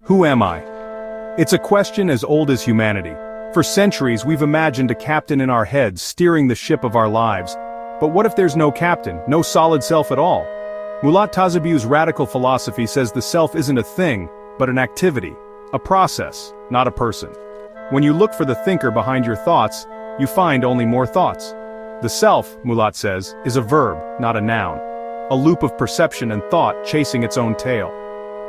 Who am I? It's a question as old as humanity. For centuries we've imagined a captain in our heads steering the ship of our lives. But what if there's no captain, no solid self at all? Mulat Tazebew's radical philosophy says the self isn't a thing, but an activity, a process, not a person. When you look for the thinker behind your thoughts, you find only more thoughts. The self, Mulat says, is a verb, not a noun. A loop of perception and thought chasing its own tail.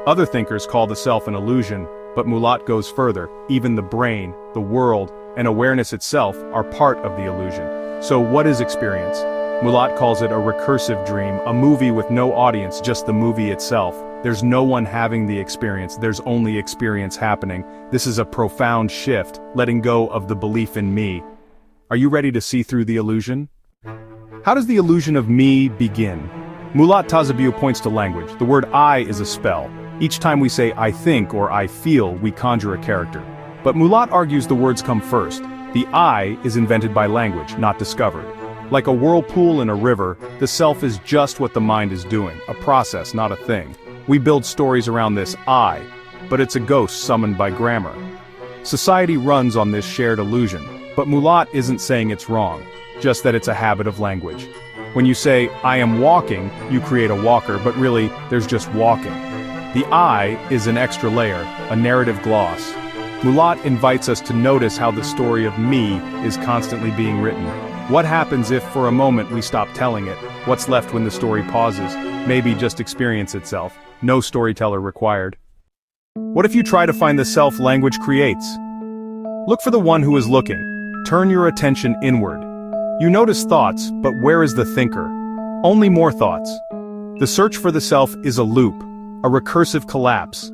Other thinkers call the self an illusion, but Mulat goes further. Even the brain, the world, and awareness itself are part of the illusion. So what is experience? Mulat calls it a recursive dream, a movie with no audience, just the movie itself. There's no one having the experience, there's only experience happening. This is a profound shift, letting go of the belief in me. Are you ready to see through the illusion? How does the illusion of me begin? Mulat Tazebew points to language. The word I is a spell. Each time we say I think or I feel, we conjure a character. But Mulat argues the words come first. The I is invented by language, not discovered. Like a whirlpool in a river, the self is just what the mind is doing, a process, not a thing. We build stories around this I, but it's a ghost summoned by grammar. Society runs on this shared illusion, but Mulat isn't saying it's wrong, just that it's a habit of language. When you say, I am walking, you create a walker, but really, there's just walking. The I is an extra layer, a narrative gloss. Mulat invites us to notice how the story of me is constantly being written. What happens if, for a moment, we stop telling it? What's left when the story pauses? Maybe just experience itself. No storyteller required. What if you try to find the self language creates? Look for the one who is looking. Turn your attention inward. You notice thoughts, but where is the thinker? Only more thoughts. The search for the self is a loop, a recursive collapse.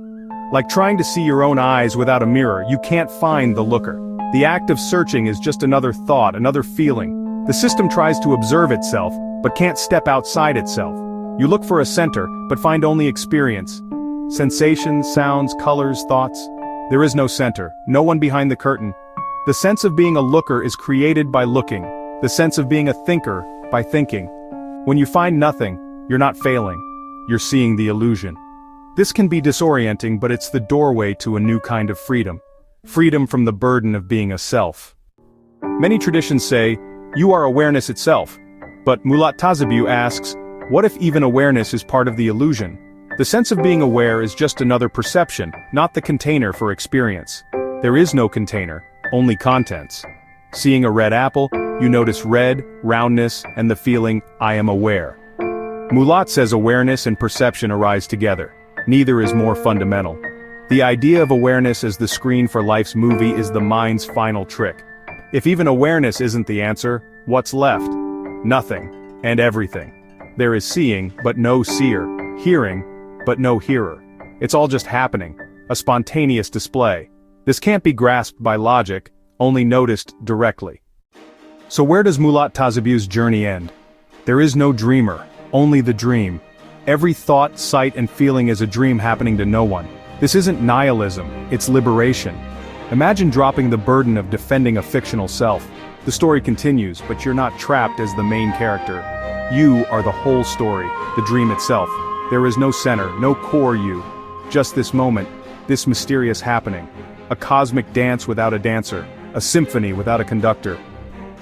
Like trying to see your own eyes without a mirror, you can't find the looker. The act of searching is just another thought, another feeling. The system tries to observe itself, but can't step outside itself. You look for a center, but find only experience. Sensations, sounds, colors, thoughts. There is no center, no one behind the curtain. The sense of being a looker is created by looking. The sense of being a thinker, by thinking. When you find nothing, you're not failing. You're seeing the illusion. This can be disorienting, but it's the doorway to a new kind of freedom. Freedom from the burden of being a self. Many traditions say, you are awareness itself. But Mulat Tazebew asks, what if even awareness is part of the illusion? The sense of being aware is just another perception, not the container for experience. There is no container, only contents. Seeing a red apple, you notice red, roundness, and the feeling, I am aware. Mulat says awareness and perception arise together. Neither is more fundamental. The idea of awareness as the screen for life's movie is the mind's final trick. If even awareness isn't the answer, what's left? Nothing, and everything. There is seeing, but no seer, hearing, but no hearer. It's all just happening, a spontaneous display. This can't be grasped by logic, only noticed directly. So where does Mulat Tazebew's journey end? There is no dreamer, only the dream. Every thought, sight, and feeling is a dream happening to no one. This isn't nihilism, it's liberation. Imagine dropping the burden of defending a fictional self. The story continues, but you're not trapped as the main character. You are the whole story, the dream itself. There is no center, no core you. Just this moment, this mysterious happening. A cosmic dance without a dancer, a symphony without a conductor.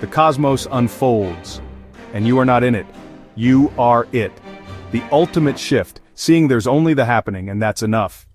The cosmos unfolds, and you are not in it. You are it. The ultimate shift, seeing there's only the happening and that's enough.